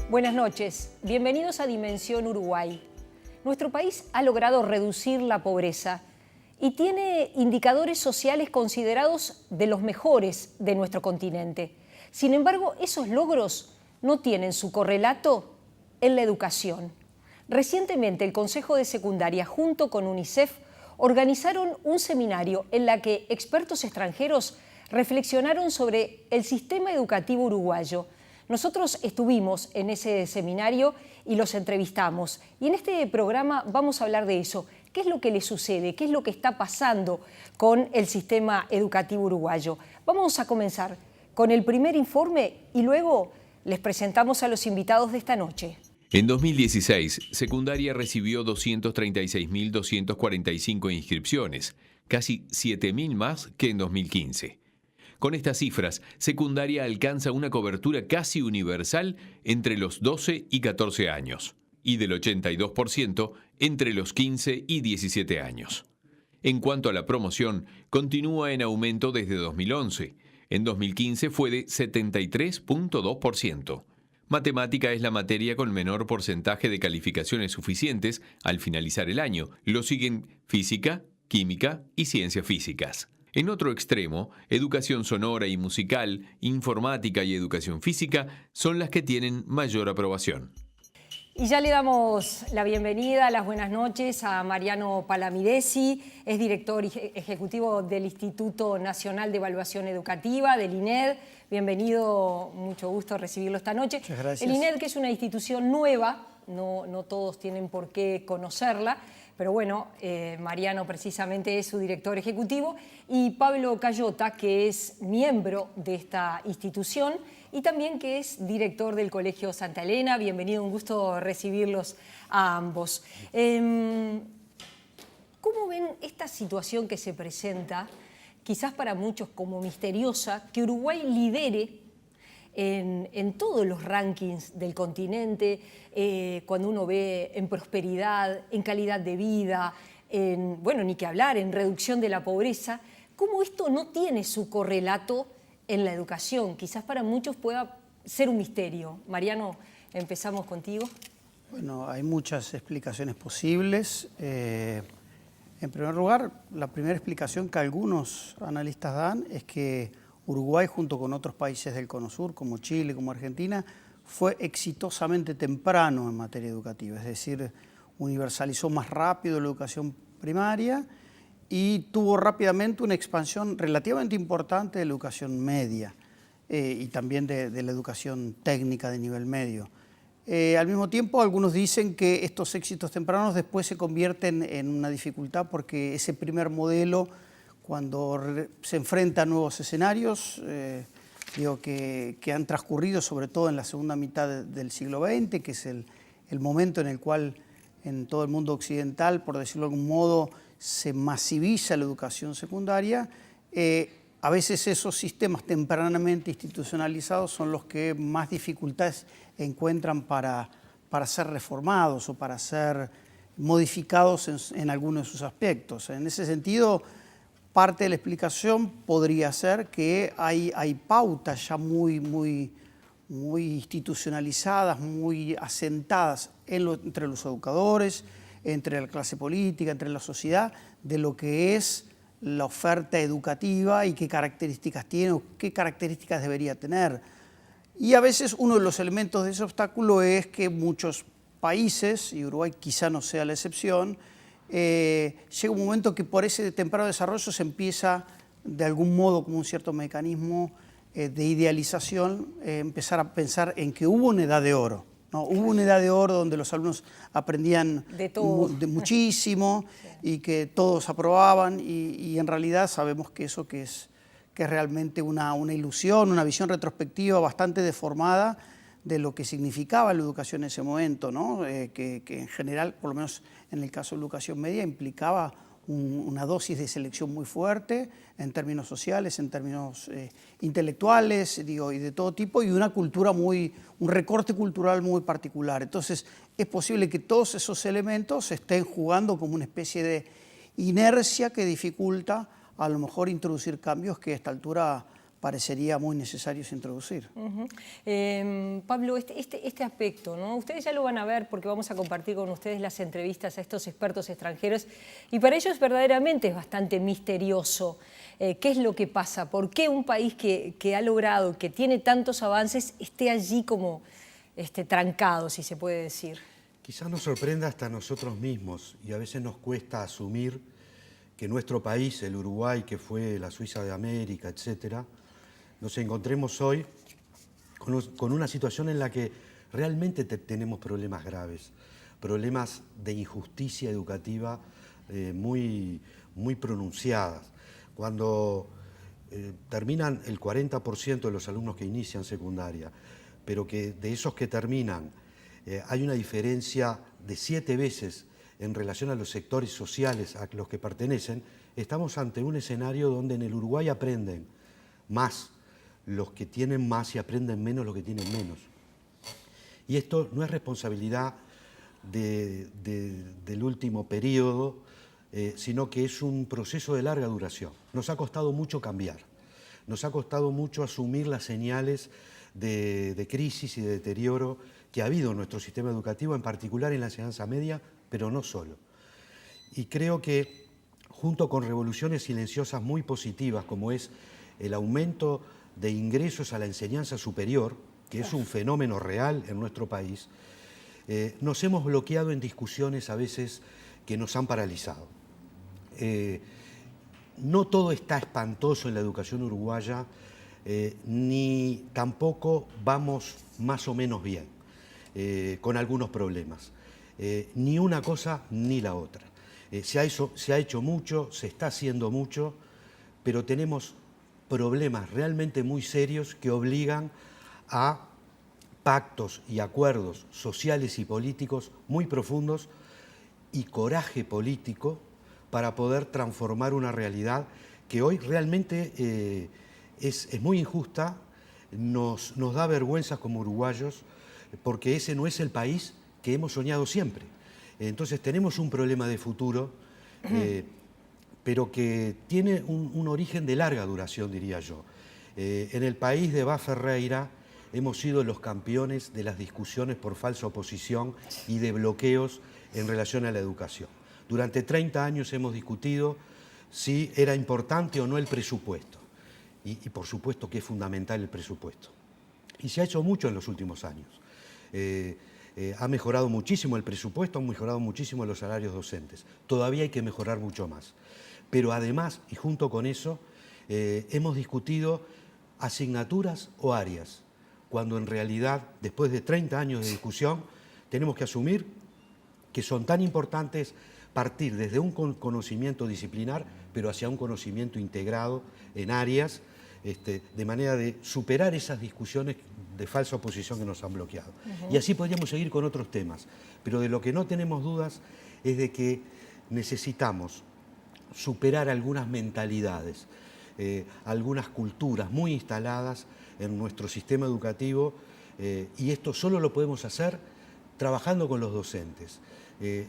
Buenas noches, bienvenidos a Dimensión Uruguay. Nuestro país ha logrado reducir la pobreza y tiene indicadores sociales considerados de los mejores de nuestro continente. Sin embargo, esos logros no tienen su correlato en la educación. Recientemente el Consejo de Secundaria junto con UNICEF organizaron un seminario en la que expertos extranjeros reflexionaron sobre el sistema educativo uruguayo. Nosotros estuvimos en ese seminario y los entrevistamos. Y en este programa vamos a hablar de eso. ¿Qué es lo que le sucede? ¿Qué es lo que está pasando con el sistema educativo uruguayo? Vamos a comenzar con el primer informe y luego les presentamos a los invitados de esta noche. En 2016, secundaria recibió 236.245 inscripciones, casi 7.000 más que en 2015. Con estas cifras, secundaria alcanza una cobertura casi universal entre los 12 y 14 años, y del 82% entre los 15 y 17 años. En cuanto a la promoción, continúa en aumento desde 2011. En 2015 fue de 73.2%. Matemática es la materia con menor porcentaje de calificaciones suficientes al finalizar el año. Lo siguen física, química y ciencias físicas. En otro extremo, educación sonora y musical, informática y educación física son las que tienen mayor aprobación. Y ya le damos la bienvenida, las buenas noches a Mariano Palamidesi, es director ejecutivo del Instituto Nacional de Evaluación Educativa, del INED. Bienvenido, mucho gusto recibirlo esta noche. Muchas gracias. El INED, que es una institución nueva, no todos tienen por qué conocerla, pero bueno, Mariano precisamente es su director ejecutivo, y Pablo Cayota, que es miembro de esta institución y también que es director del Colegio Santa Elena. Bienvenido, un gusto recibirlos a ambos. ¿Cómo ven esta situación que se presenta, quizás para muchos como misteriosa, que Uruguay lidere en todos los rankings del continente, cuando uno ve en prosperidad, en calidad de vida, bueno, ni que hablar, en reducción de la pobreza? ¿Cómo esto no tiene su correlato en la educación? Quizás para muchos pueda ser un misterio. Mariano, empezamos contigo. Bueno, hay muchas explicaciones posibles. En primer lugar, la primera explicación que algunos analistas dan es que Uruguay, junto con otros países del Cono Sur, como Chile, como Argentina, fue exitosamente temprano en materia educativa, es decir, universalizó más rápido la educación primaria y tuvo rápidamente una expansión relativamente importante de la educación media y también de la educación técnica de nivel medio. Al mismo tiempo, algunos dicen que estos éxitos tempranos después se convierten en una dificultad porque ese primer modelo, cuando se enfrenta a nuevos escenarios, que han transcurrido sobre todo en la segunda mitad del siglo XX, que es el momento en el cual en todo el mundo occidental, por decirlo de algún modo, se masiviza la educación secundaria, a veces esos sistemas tempranamente institucionalizados son los que más dificultades encuentran para ser reformados o para ser modificados en algunos de sus aspectos. En ese sentido, parte de la explicación podría ser que hay pautas ya muy institucionalizadas, muy asentadas entre los educadores, entre la clase política, entre la sociedad, de lo que es la oferta educativa y qué características tiene o qué características debería tener. Y a veces uno de los elementos de ese obstáculo es que muchos países, y Uruguay quizá no sea la excepción, llega un momento que por ese temprano desarrollo se empieza de algún modo como un cierto mecanismo de idealización, empezar a pensar en que hubo una edad de oro, ¿no? Hubo una edad de oro donde los alumnos aprendían de muchísimo y que todos aprobaban y en realidad sabemos que eso que es realmente una ilusión, una visión retrospectiva bastante deformada de lo que significaba la educación en ese momento, ¿no? Que en general, por lo menos en el caso de la educación media, implicaba una dosis de selección muy fuerte en términos sociales, en términos intelectuales, digo, y de todo tipo, y una cultura un recorte cultural muy particular. Entonces, es posible que todos esos elementos estén jugando como una especie de inercia que dificulta a lo mejor introducir cambios que a esta altura parecería muy necesarios introducir. Pablo, este aspecto, ¿no? Ustedes ya lo van a ver porque vamos a compartir con ustedes las entrevistas a estos expertos extranjeros y para ellos verdaderamente es bastante misterioso. ¿Qué es lo que pasa? ¿Por qué un país que ha logrado, que tiene tantos avances, esté allí como trancado, si se puede decir? Quizás nos sorprenda hasta a nosotros mismos y a veces nos cuesta asumir que nuestro país, el Uruguay, que fue la Suiza de América, etcétera, nos encontremos hoy con una situación en la que realmente tenemos problemas graves, problemas de injusticia educativa muy pronunciadas. Cuando terminan el 40% de los alumnos que inician secundaria, pero que de esos que terminan hay una diferencia de 7 veces en relación a los sectores sociales a los que pertenecen, estamos ante un escenario donde en el Uruguay aprenden más los que tienen más y aprenden menos los que tienen menos. Y esto no es responsabilidad del último periodo, sino que es un proceso de larga duración. Nos ha costado mucho cambiar, nos ha costado mucho asumir las señales de crisis y de deterioro que ha habido en nuestro sistema educativo, en particular en la enseñanza media, pero no solo. Y creo que junto con revoluciones silenciosas muy positivas, como es el aumento de ingresos a la enseñanza superior, que es un fenómeno real en nuestro país, nos hemos bloqueado en discusiones a veces que nos han paralizado. No todo está espantoso en la educación uruguaya, ni tampoco vamos más o menos bien, con algunos problemas. Ni una cosa ni la otra. Se ha hecho mucho, se está haciendo mucho, pero tenemos problemas realmente muy serios que obligan a pactos y acuerdos sociales y políticos muy profundos y coraje político para poder transformar una realidad que hoy realmente es muy injusta, nos da vergüenza como uruguayos, porque ese no es el país que hemos soñado siempre. Entonces tenemos un problema de futuro, pero que tiene un origen de larga duración, diría yo. En el país de Bá Ferreira hemos sido los campeones de las discusiones por falsa oposición y de bloqueos en relación a la educación. Durante 30 años hemos discutido si era importante o no el presupuesto. Y por supuesto que es fundamental el presupuesto. Y se ha hecho mucho en los últimos años. Ha mejorado muchísimo el presupuesto, han mejorado muchísimo los salarios docentes. Todavía hay que mejorar mucho más. Pero además, y junto con eso, hemos discutido asignaturas o áreas, cuando en realidad, después de 30 años de discusión, tenemos que asumir que son tan importantes partir desde un conocimiento disciplinar, pero hacia un conocimiento integrado en áreas, de manera de superar esas discusiones de falsa oposición que nos han bloqueado. Y así podríamos seguir con otros temas, pero de lo que no tenemos dudas es de que necesitamos superar algunas mentalidades, algunas culturas muy instaladas en nuestro sistema educativo, y esto solo lo podemos hacer trabajando con los docentes.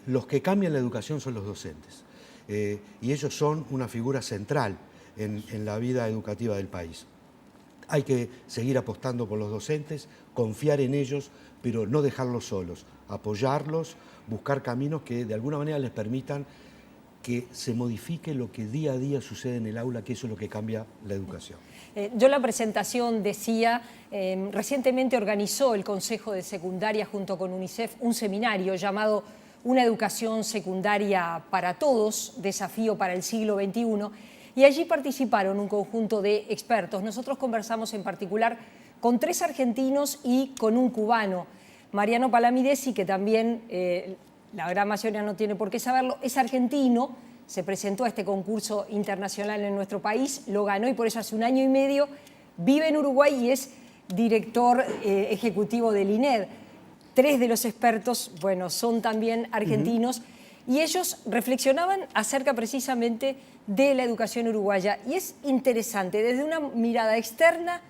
Los que cambian la educación son los docentes, y ellos son una figura central en la vida educativa del país. Hay que seguir apostando por los docentes, confiar en ellos, pero no dejarlos solos, apoyarlos, buscar caminos que de alguna manera les permitan que se modifique lo que día a día sucede en el aula, que eso es lo que cambia la educación. Yo en la presentación decía, recientemente organizó el Consejo de Secundaria junto con UNICEF un seminario llamado Una educación secundaria para todos, desafío para el siglo XXI, y allí participaron un conjunto de expertos. Nosotros conversamos en particular con 3 argentinos y con un cubano, Mariano Palamidesi, que también, la gran mayoría no tiene por qué saberlo, es argentino, se presentó a este concurso internacional en nuestro país, lo ganó y por eso hace 1 año y medio vive en Uruguay y es director ejecutivo del INED. 3 de los expertos, bueno, son también argentinos y ellos reflexionaban acerca precisamente de la educación uruguaya. Y es interesante, desde una mirada externa,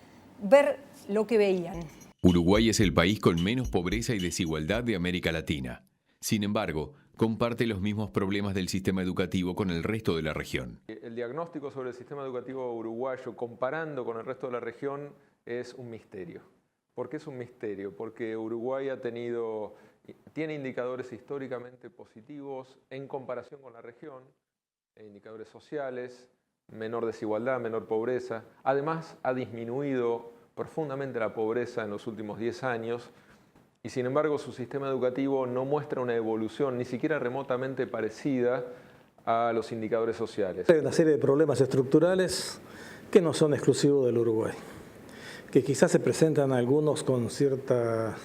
ver lo que veían. Uruguay es el país con menos pobreza y desigualdad de América Latina. Sin embargo, comparte los mismos problemas del sistema educativo con el resto de la región. El diagnóstico sobre el sistema educativo uruguayo, comparando con el resto de la región, es un misterio. ¿Por qué es un misterio? Porque Uruguay tiene indicadores históricamente positivos en comparación con la región, indicadores sociales, menor desigualdad, menor pobreza. Además, ha disminuido profundamente la pobreza en los últimos 10 años y, sin embargo, su sistema educativo no muestra una evolución ni siquiera remotamente parecida a los indicadores sociales. Hay una serie de problemas estructurales que no son exclusivos del Uruguay, que quizás se presentan algunos con cierta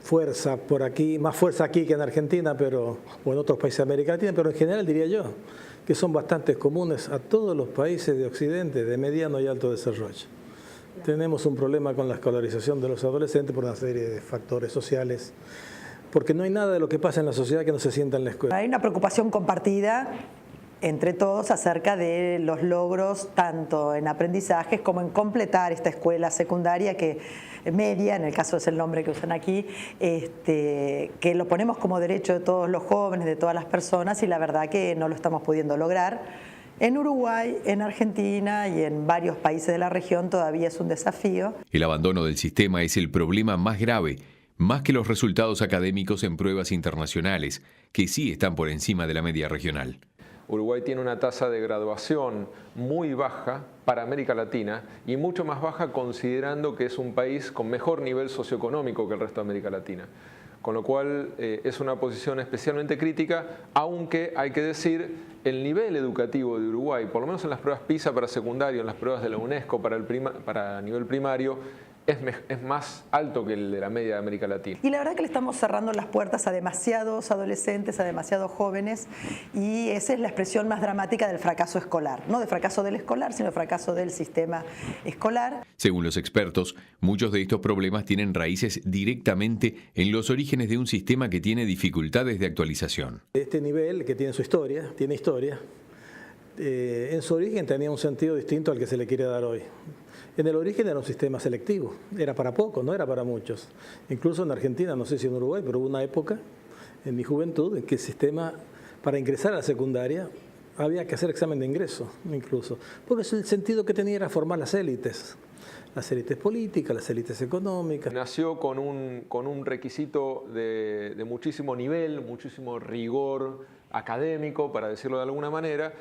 fuerza por aquí, más fuerza aquí que en Argentina o en otros países de América Latina, pero en general diría yo que son bastante comunes a todos los países de Occidente de mediano y alto desarrollo. Tenemos un problema con la escolarización de los adolescentes por una serie de factores sociales, porque no hay nada de lo que pasa en la sociedad que no se sienta en la escuela. Hay una preocupación compartida entre todos acerca de los logros tanto en aprendizajes como en completar esta escuela secundaria media, en el caso es el nombre que usan aquí, que lo ponemos como derecho de todos los jóvenes, de todas las personas, y la verdad que no lo estamos pudiendo lograr. En Uruguay, en Argentina y en varios países de la región todavía es un desafío. El abandono del sistema es el problema más grave, más que los resultados académicos en pruebas internacionales, que sí están por encima de la media regional. Uruguay tiene una tasa de graduación muy baja para América Latina y mucho más baja considerando que es un país con mejor nivel socioeconómico que el resto de América Latina. Con lo cual es una posición especialmente crítica, aunque hay que decir, el nivel educativo de Uruguay, por lo menos en las pruebas PISA para secundario, en las pruebas de la UNESCO para nivel primario, es más alto que el de la media de América Latina. Y la verdad que le estamos cerrando las puertas a demasiados adolescentes, a demasiados jóvenes, y esa es la expresión más dramática del fracaso escolar. No del fracaso del escolar, sino del fracaso del sistema escolar. Según los expertos, muchos de estos problemas tienen raíces directamente en los orígenes de un sistema que tiene dificultades de actualización. Este nivel, que tiene su historia, en su origen tenía un sentido distinto al que se le quiere dar hoy. En el origen era un sistema selectivo, era para pocos, no era para muchos. Incluso en Argentina, no sé si en Uruguay, pero hubo una época, en mi juventud, en que el sistema, para ingresar a la secundaria, había que hacer examen de ingreso, incluso. Porque el sentido que tenía era formar las élites políticas, las élites económicas. Nació con un requisito de muchísimo nivel, muchísimo rigor académico, para decirlo de alguna manera,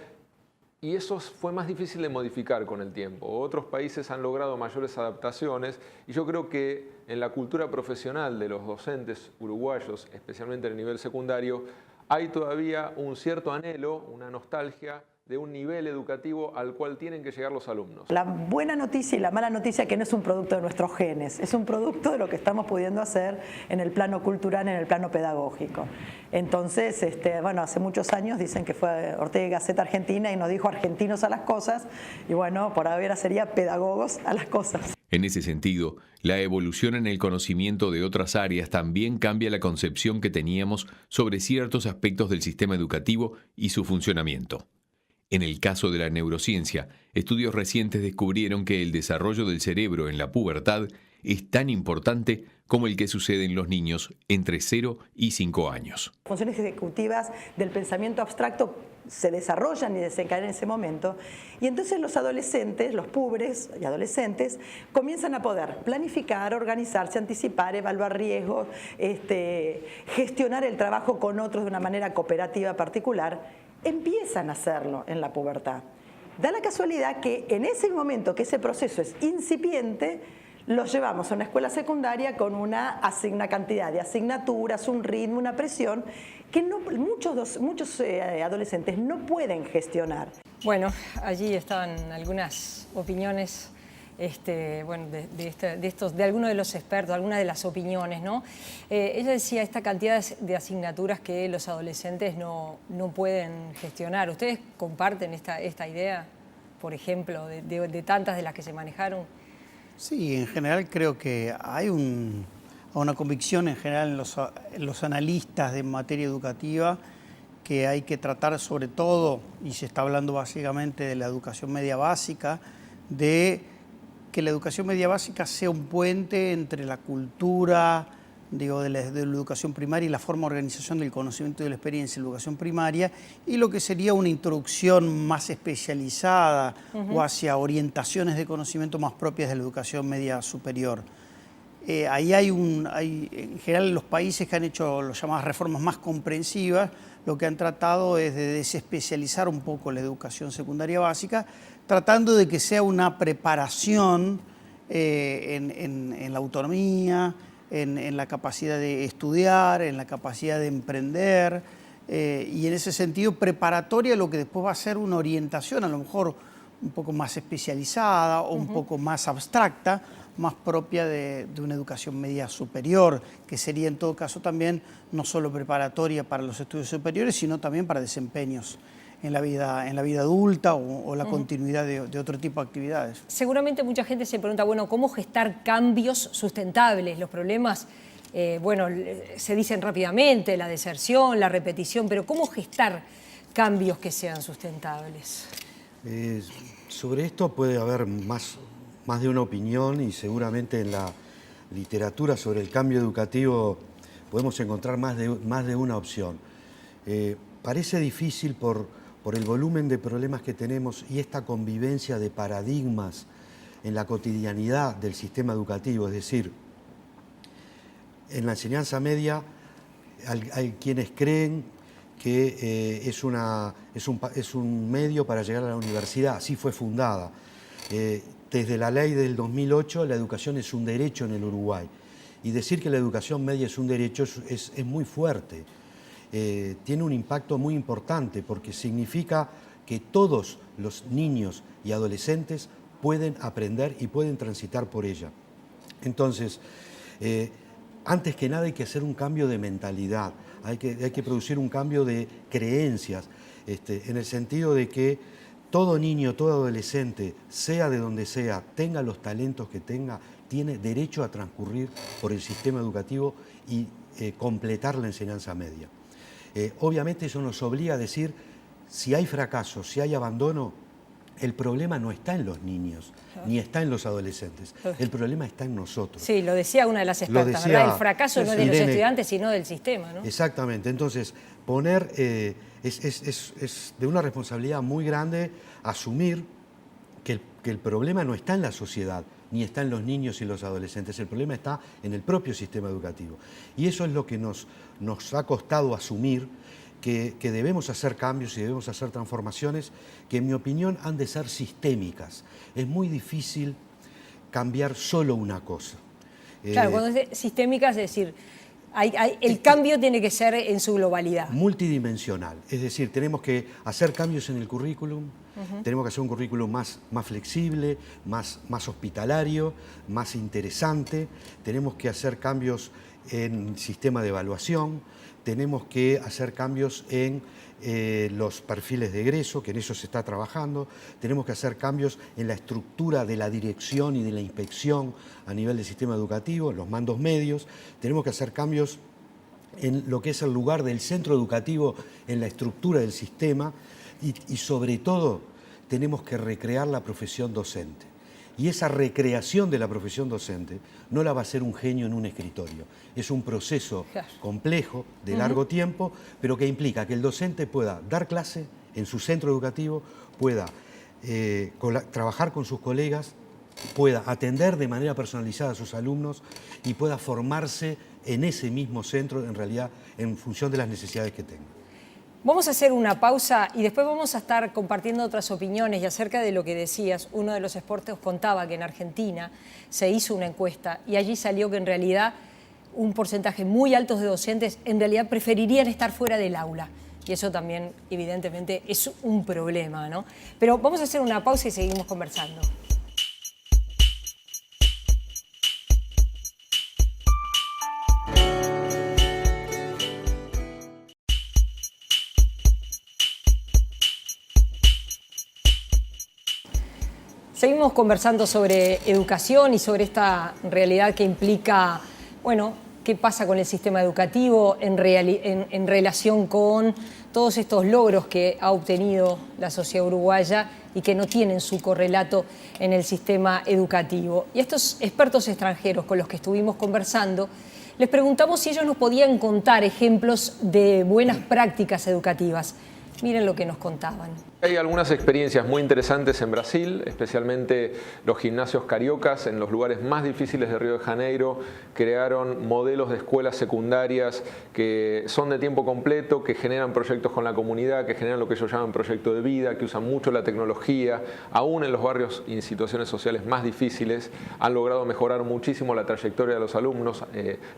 y eso fue más difícil de modificar con el tiempo. Otros países han logrado mayores adaptaciones y yo creo que en la cultura profesional de los docentes uruguayos, especialmente en el nivel secundario, hay todavía un cierto anhelo, una nostalgia de un nivel educativo al cual tienen que llegar los alumnos. La buena noticia y la mala noticia que no es un producto de nuestros genes, es un producto de lo que estamos pudiendo hacer en el plano cultural, en el plano pedagógico. Entonces, bueno, hace muchos años dicen que fue Ortega y Gasset Argentina y nos dijo argentinos a las cosas, y bueno, por ahora sería pedagogos a las cosas. En ese sentido, la evolución en el conocimiento de otras áreas también cambia la concepción que teníamos sobre ciertos aspectos del sistema educativo y su funcionamiento. En el caso de la neurociencia, estudios recientes descubrieron que el desarrollo del cerebro en la pubertad es tan importante como el que sucede en los niños entre 0 y 5 años. Funciones ejecutivas del pensamiento abstracto se desarrollan y desencadenan en ese momento, y entonces los adolescentes, los pubres y adolescentes, comienzan a poder planificar, organizarse, anticipar, evaluar riesgos, gestionar el trabajo con otros de una manera cooperativa particular. Empiezan a hacerlo en la pubertad. Da la casualidad que en ese momento que ese proceso es incipiente, los llevamos a una escuela secundaria con una cantidad de asignaturas, un ritmo, una presión que muchos adolescentes no pueden gestionar. Bueno, allí estaban algunas opiniones de algunos de los expertos, algunas de las opiniones, ¿no? Ella decía esta cantidad de asignaturas que los adolescentes no pueden gestionar. ¿Ustedes comparten esta idea, por ejemplo, de tantas de las que se manejaron? Sí, en general creo que hay una convicción en general en los analistas de materia educativa que hay que tratar sobre todo, y se está hablando básicamente de la educación media básica, de que la educación media básica sea un puente entre la cultura de la educación primaria y la forma de organización del conocimiento y de la experiencia en la educación primaria, y lo que sería una introducción más especializada o hacia orientaciones de conocimiento más propias de la educación media superior. Ahí en general los países que han hecho las llamadas reformas más comprensivas, lo que han tratado es de desespecializar un poco la educación secundaria básica, tratando de que sea una preparación en la autonomía, en la capacidad de estudiar, en la capacidad de emprender, y en ese sentido preparatoria lo que después va a ser una orientación a lo mejor un poco más especializada o un poco más abstracta, más propia de una educación media superior, que sería en todo caso también no solo preparatoria para los estudios superiores, sino también para desempeños en la vida adulta o la continuidad de otro tipo de actividades. Seguramente mucha gente se pregunta, bueno, ¿cómo gestar cambios sustentables? Los problemas, bueno, se dicen rápidamente, la deserción, la repetición, pero ¿cómo gestar cambios que sean sustentables? Sobre esto puede haber más de una opinión, y seguramente en la literatura sobre el cambio educativo podemos encontrar más de una opción. Parece difícil por el volumen de problemas que tenemos y esta convivencia de paradigmas en la cotidianidad del sistema educativo. Es decir, en la enseñanza media hay quienes creen que es un medio para llegar a la universidad. Así fue fundada. Desde la ley del 2008, la educación es un derecho en el Uruguay. Y decir que la educación media es un derecho es muy fuerte. Tiene un impacto muy importante porque significa que todos los niños y adolescentes pueden aprender y pueden transitar por ella. Entonces, antes que nada hay que hacer un cambio de mentalidad, hay que producir un cambio de creencias, en el sentido de que todo niño, todo adolescente, sea de donde sea, tenga los talentos que tenga, tiene derecho a transcurrir por el sistema educativo y completar la enseñanza media. Obviamente eso nos obliga a decir, si hay fracaso, si hay abandono, el problema no está en los niños, ni está en los adolescentes, el problema está en nosotros. Sí, lo decía una de las expertas, ¿verdad? El fracaso no es de los estudiantes, sino del sistema, ¿no? Exactamente, entonces poner, es de una responsabilidad muy grande asumir que el problema no está en la sociedad, ni está en los niños y los adolescentes, el problema está en el propio sistema educativo. Y eso es lo que nos ha costado asumir, que debemos hacer cambios y debemos hacer transformaciones que, en mi opinión, han de ser sistémicas. Es muy difícil cambiar solo una cosa. Claro, cuando es sistémica, es decir, el cambio tiene que ser en su globalidad. Multidimensional, es decir, tenemos que hacer cambios en el currículum, tenemos que hacer un currículum más flexible, más hospitalario, más interesante, tenemos que hacer cambios en el sistema de evaluación, tenemos que hacer cambios en los perfiles de egreso, que en eso se está trabajando, tenemos que hacer cambios en la estructura de la dirección y de la inspección a nivel del sistema educativo, en los mandos medios, tenemos que hacer cambios en lo que es el lugar del centro educativo en la estructura del sistema y sobre todo tenemos que recrear la profesión docente. Y esa recreación de la profesión docente no la va a hacer un genio en un escritorio. Es un proceso complejo, de largo tiempo, pero que implica que el docente pueda dar clase en su centro educativo, pueda trabajar con sus colegas, pueda atender de manera personalizada a sus alumnos y pueda formarse en ese mismo centro, en realidad, en función de las necesidades que tenga. Vamos a hacer una pausa y después vamos a estar compartiendo otras opiniones y acerca de lo que decías. Uno de los expertos contaba que en Argentina se hizo una encuesta y allí salió que en realidad un porcentaje muy alto de docentes en realidad preferirían estar fuera del aula. Y eso también, evidentemente, es un problema, ¿no? Pero vamos a hacer una pausa y seguimos conversando. Seguimos conversando sobre educación y sobre esta realidad que implica, bueno, qué pasa con el sistema educativo en relación con todos estos logros que ha obtenido la sociedad uruguaya y que no tienen su correlato en el sistema educativo. Y estos expertos extranjeros con los que estuvimos conversando les preguntamos si ellos nos podían contar ejemplos de buenas prácticas educativas. Miren lo que nos contaban. Hay algunas experiencias muy interesantes en Brasil, especialmente los gimnasios cariocas en los lugares más difíciles de Río de Janeiro. Crearon modelos de escuelas secundarias que son de tiempo completo, que generan proyectos con la comunidad, que generan lo que ellos llaman proyecto de vida, que usan mucho la tecnología. Aún en los barrios y en situaciones sociales más difíciles han logrado mejorar muchísimo la trayectoria de los alumnos,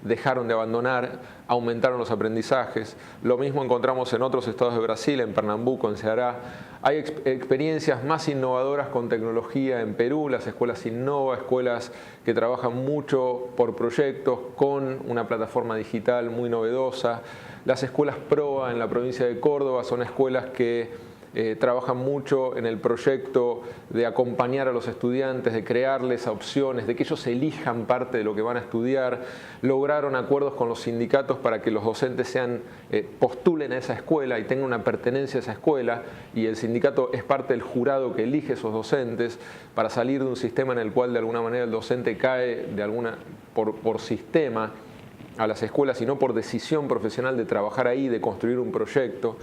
dejaron de abandonar, aumentaron los aprendizajes. Lo mismo encontramos en otros estados de Brasil, en Pernambuco, en Ceará. Hay experiencias más innovadoras con tecnología en Perú, las escuelas Innova, escuelas que trabajan mucho por proyectos con una plataforma digital muy novedosa. Las escuelas PROA en la provincia de Córdoba son escuelas que trabajan mucho en el proyecto de acompañar a los estudiantes, de crearles opciones, de que ellos elijan parte de lo que van a estudiar. Lograron acuerdos con los sindicatos para que los docentes postulen a esa escuela y tengan una pertenencia a esa escuela, y el sindicato es parte del jurado que elige esos docentes para salir de un sistema en el cual de alguna manera el docente cae por sistema a las escuelas y no por decisión profesional de trabajar ahí, de construir un proyecto.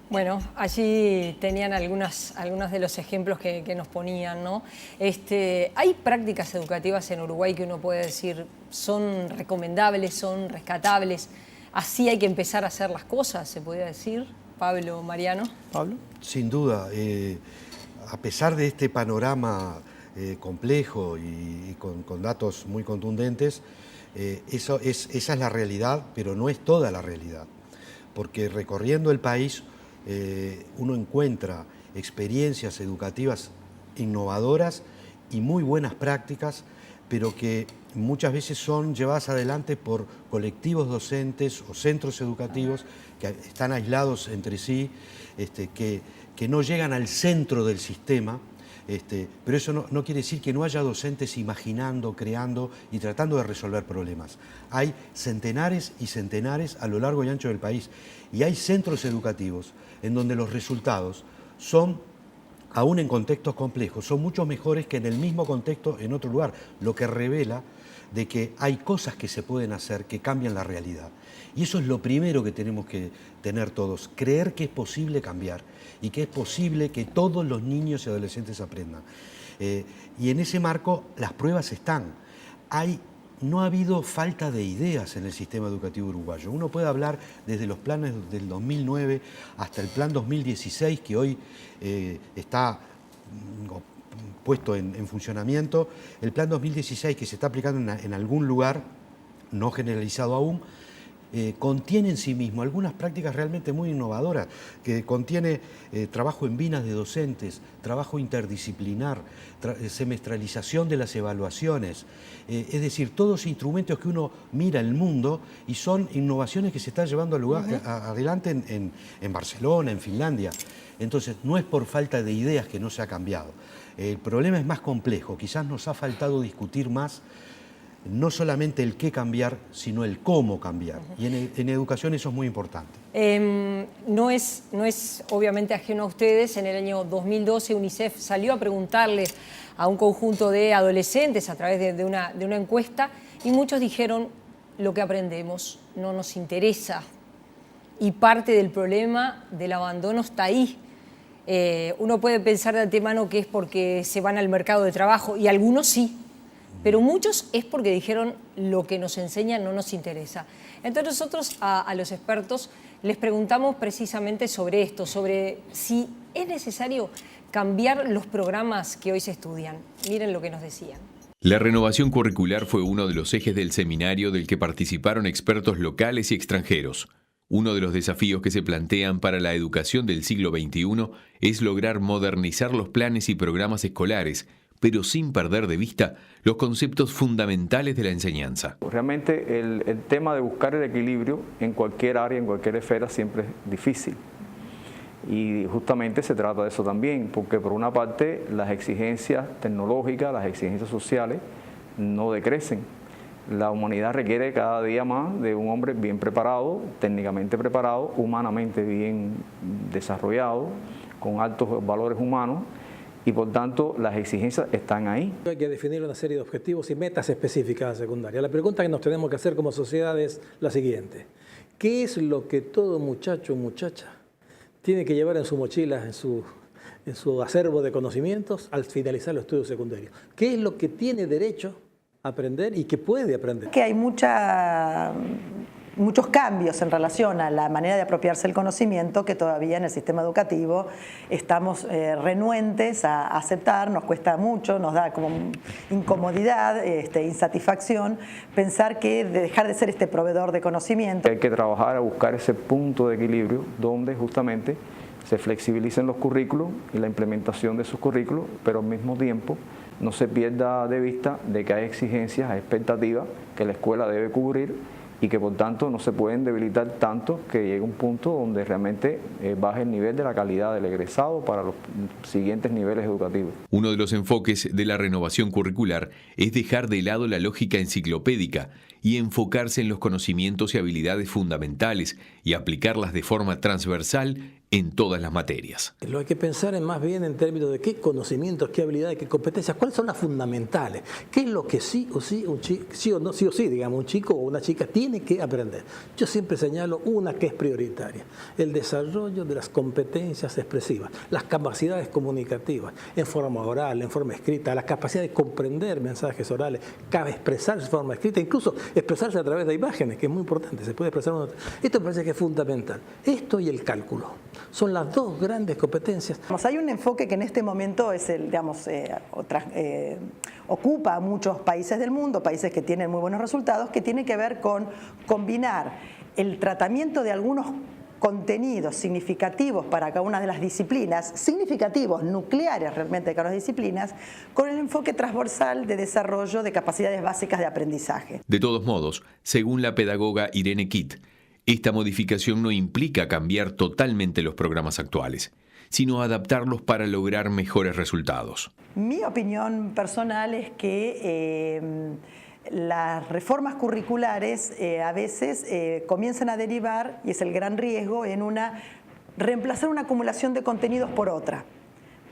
Bueno, allí tenían algunos de los ejemplos que nos ponían, ¿no? Hay prácticas educativas en Uruguay que uno puede decir son recomendables, son rescatables. Así hay que empezar a hacer las cosas, se podría decir. Pablo, Mariano. Pablo. Sin duda, a pesar de este panorama complejo y con datos muy contundentes, esa es la realidad, pero no es toda la realidad. Porque recorriendo el país uno encuentra experiencias educativas innovadoras y muy buenas prácticas, pero que muchas veces son llevadas adelante por colectivos docentes o centros educativos que están aislados entre sí, que no llegan al centro del sistema. Pero eso no quiere decir que no haya docentes imaginando, creando y tratando de resolver problemas. Hay centenares y centenares a lo largo y ancho del país, y hay centros educativos en donde los resultados son, aún en contextos complejos, son mucho mejores que en el mismo contexto en otro lugar, lo que revela de que hay cosas que se pueden hacer que cambian la realidad. Y eso es lo primero que tenemos que tener todos, creer que es posible cambiar y que es posible que todos los niños y adolescentes aprendan. Y en ese marco las pruebas están. No ha habido falta de ideas en el sistema educativo uruguayo. Uno puede hablar desde los planes del 2009 hasta el plan 2016, que hoy está puesto en funcionamiento. El plan 2016, que se está aplicando en algún lugar, no generalizado aún, contiene en sí mismo algunas prácticas realmente muy innovadoras, que contiene trabajo en binas de docentes, trabajo interdisciplinar, semestralización de las evaluaciones, es decir, todos instrumentos que uno mira el mundo y son innovaciones que se están llevando adelante en Barcelona, en Finlandia. Entonces, no es por falta de ideas que no se ha cambiado. El problema es más complejo, quizás nos ha faltado discutir más no solamente el qué cambiar, sino el cómo cambiar. Y en educación eso es muy importante. No es obviamente ajeno a ustedes. En el año 2012 UNICEF salió a preguntarle a un conjunto de adolescentes a través de una encuesta, y muchos dijeron: lo que aprendemos no nos interesa. Y parte del problema del abandono está ahí. Uno puede pensar de antemano que es porque se van al mercado de trabajo, y algunos sí. Pero muchos es porque dijeron: lo que nos enseñan no nos interesa. Entonces nosotros a los expertos les preguntamos precisamente sobre esto, sobre si es necesario cambiar los programas que hoy se estudian. Miren lo que nos decían. La renovación curricular fue uno de los ejes del seminario del que participaron expertos locales y extranjeros. Uno de los desafíos que se plantean para la educación del siglo XXI es lograr modernizar los planes y programas escolares, pero sin perder de vista los conceptos fundamentales de la enseñanza. Realmente el tema de buscar el equilibrio en cualquier área, en cualquier esfera, siempre es difícil. Y justamente se trata de eso también, porque por una parte las exigencias tecnológicas, las exigencias sociales no decrecen. La humanidad requiere cada día más de un hombre bien preparado, técnicamente preparado, humanamente bien desarrollado, con altos valores humanos, y por tanto las exigencias están ahí. Hay que definir una serie de objetivos y metas específicas a la secundaria. La pregunta que nos tenemos que hacer como sociedad es la siguiente: ¿qué es lo que todo muchacho o muchacha tiene que llevar en su mochila, en su acervo de conocimientos al finalizar los estudios secundarios? ¿Qué es lo que tiene derecho a aprender y que puede aprender? Que hay muchos cambios en relación a la manera de apropiarse del conocimiento que todavía en el sistema educativo estamos renuentes a aceptar, nos cuesta mucho, nos da como incomodidad, insatisfacción pensar que dejar de ser este proveedor de conocimiento. Hay que trabajar a buscar ese punto de equilibrio donde justamente se flexibilicen los currículos y la implementación de esos currículos, pero al mismo tiempo no se pierda de vista de que hay exigencias, hay expectativas que la escuela debe cubrir y que por tanto no se pueden debilitar tanto que llegue un punto donde realmente baje el nivel de la calidad del egresado para los siguientes niveles educativos. Uno de los enfoques de la renovación curricular es dejar de lado la lógica enciclopédica y enfocarse en los conocimientos y habilidades fundamentales y aplicarlas de forma transversal en todas las materias. Lo hay que pensar más bien en términos de qué conocimientos, qué habilidades, qué competencias, cuáles son las fundamentales, qué es lo que sí o sí, digamos, un chico o una chica tiene que aprender. Yo siempre señalo una que es prioritaria: el desarrollo de las competencias expresivas, las capacidades comunicativas, en forma oral, en forma escrita, la capacidad de comprender mensajes orales, cabe expresarse de forma escrita, incluso expresarse a través de imágenes, que es muy importante, se puede expresar. Esto me parece que es fundamental. Esto y el cálculo son las dos grandes competencias. Hay un enfoque que en este momento es ocupa a muchos países del mundo, países que tienen muy buenos resultados, que tiene que ver con combinar el tratamiento de algunos contenidos significativos para cada una de las disciplinas, significativos, nucleares realmente de cada una de las disciplinas, con el enfoque transversal de desarrollo de capacidades básicas de aprendizaje. De todos modos, según la pedagoga Irene Kitt, esta modificación no implica cambiar totalmente los programas actuales, sino adaptarlos para lograr mejores resultados. Mi opinión personal es que las reformas curriculares a veces comienzan a derivar, y es el gran riesgo, en reemplazar una acumulación de contenidos por otra.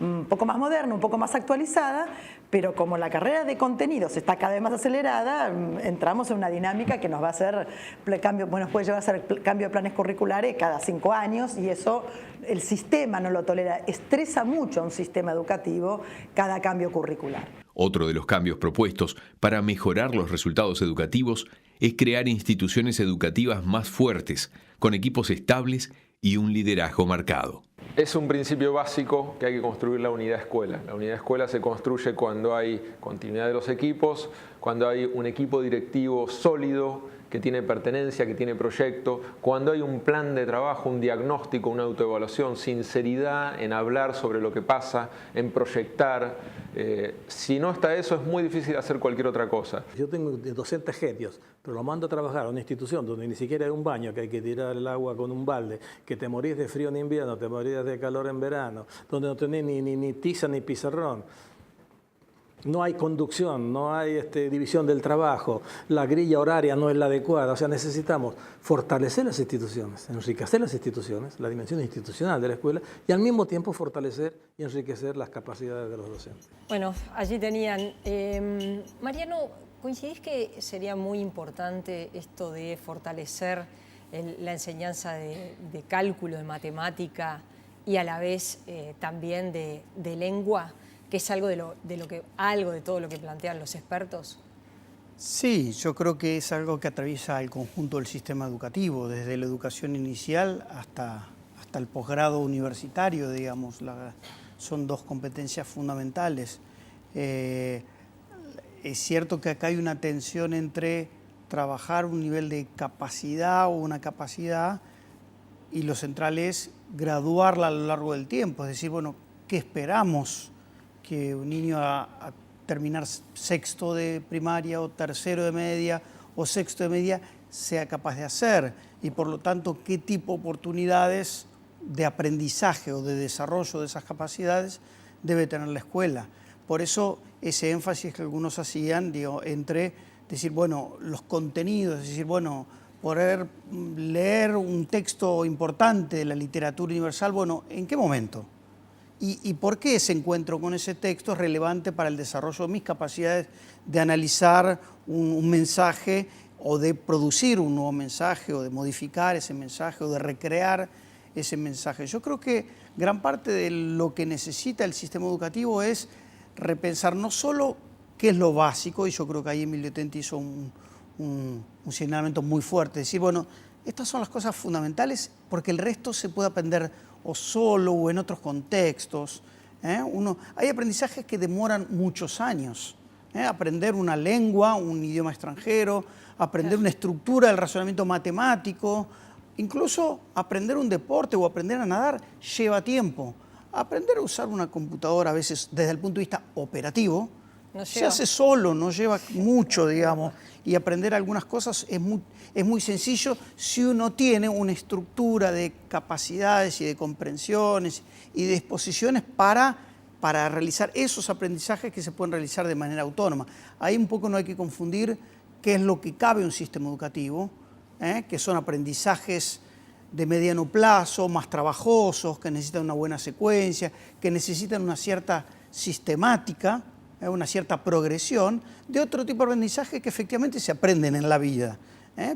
Un poco más moderna, un poco más actualizada, pero como la carrera de contenidos está cada vez más acelerada, entramos en una dinámica que nos va a hacer puede llevar a ser cambio de planes curriculares cada 5 años, y eso el sistema no lo tolera. Estresa mucho a un sistema educativo cada cambio curricular. Otro de los cambios propuestos para mejorar los resultados educativos es crear instituciones educativas más fuertes, con equipos estables y un liderazgo marcado. Es un principio básico que hay que construir la unidad escuela. La unidad escuela se construye cuando hay continuidad de los equipos, cuando hay un equipo directivo sólido, que tiene pertenencia, que tiene proyecto, cuando hay un plan de trabajo, un diagnóstico, una autoevaluación, sinceridad en hablar sobre lo que pasa, en proyectar. Si no está eso, es muy difícil hacer cualquier otra cosa. Yo tengo docentes genios, pero lo mando a trabajar a una institución donde ni siquiera hay un baño, que hay que tirar el agua con un balde, que te morís de frío en invierno, te morís de calor en verano, donde no tenés ni tiza ni pizarrón. No hay conducción, no hay división del trabajo, la grilla horaria no es la adecuada. O sea, necesitamos fortalecer las instituciones, enriquecer las instituciones, la dimensión institucional de la escuela, y al mismo tiempo fortalecer y enriquecer las capacidades de los docentes. Bueno, allí tenían. Mariano, ¿coincidís que sería muy importante esto de fortalecer la enseñanza de cálculo, de matemática y a la vez también de lengua, que es algo de todo lo que plantean los expertos? Sí, yo creo que es algo que atraviesa el conjunto del sistema educativo, desde la educación inicial hasta el posgrado universitario, digamos. Son dos competencias fundamentales. Es cierto que acá hay una tensión entre trabajar un nivel de capacidad o una capacidad, y lo central es graduarla a lo largo del tiempo. Es decir, bueno, ¿qué esperamos que un niño a terminar sexto de primaria o tercero de media o sexto de media sea capaz de hacer? Y por lo tanto, ¿qué tipo de oportunidades de aprendizaje o de desarrollo de esas capacidades debe tener la escuela? Por eso ese énfasis que algunos hacían, entre decir, bueno, los contenidos, es decir, bueno, poder leer un texto importante de la literatura universal, bueno, ¿en qué momento? ¿Y por qué ese encuentro con ese texto es relevante para el desarrollo de mis capacidades de analizar un mensaje o de producir un nuevo mensaje o de modificar ese mensaje o de recrear ese mensaje? Yo creo que gran parte de lo que necesita el sistema educativo es repensar no solo qué es lo básico, y yo creo que ahí Emilio Tenti hizo un señalamiento muy fuerte, decir, bueno, estas son las cosas fundamentales porque el resto se puede aprender o solo o en otros contextos. Hay aprendizajes que demoran muchos años. Aprender una lengua, un idioma extranjero, aprender una estructura del razonamiento matemático, incluso aprender un deporte o aprender a nadar lleva tiempo. Aprender a usar una computadora a veces desde el punto de vista operativo se hace solo, no lleva mucho, digamos, y aprender algunas cosas es muy sencillo si uno tiene una estructura de capacidades y de comprensiones y de disposiciones para realizar esos aprendizajes que se pueden realizar de manera autónoma. Ahí un poco no hay que confundir qué es lo que cabe en un sistema educativo, que son aprendizajes de mediano plazo, más trabajosos, que necesitan una buena secuencia, que necesitan una cierta sistemática, una cierta progresión, de otro tipo de aprendizaje que efectivamente se aprenden en la vida.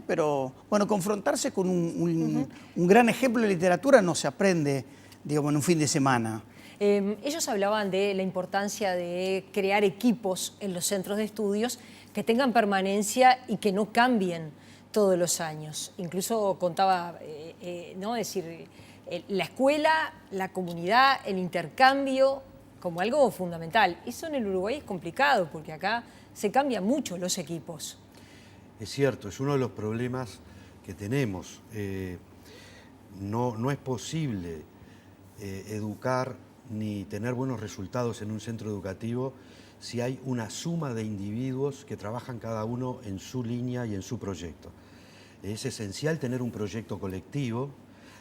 Pero, bueno, confrontarse con un gran ejemplo de literatura no se aprende, digamos, en un fin de semana. Ellos hablaban de la importancia de crear equipos en los centros de estudios que tengan permanencia y que no cambien todos los años. Incluso contaba, ¿no? Decir, la escuela, la comunidad, el intercambio como algo fundamental. Eso en el Uruguay es complicado porque acá se cambian mucho los equipos. Es cierto, es uno de los problemas que tenemos. No es posible educar ni tener buenos resultados en un centro educativo si hay una suma de individuos que trabajan cada uno en su línea y en su proyecto. Es esencial tener un proyecto colectivo.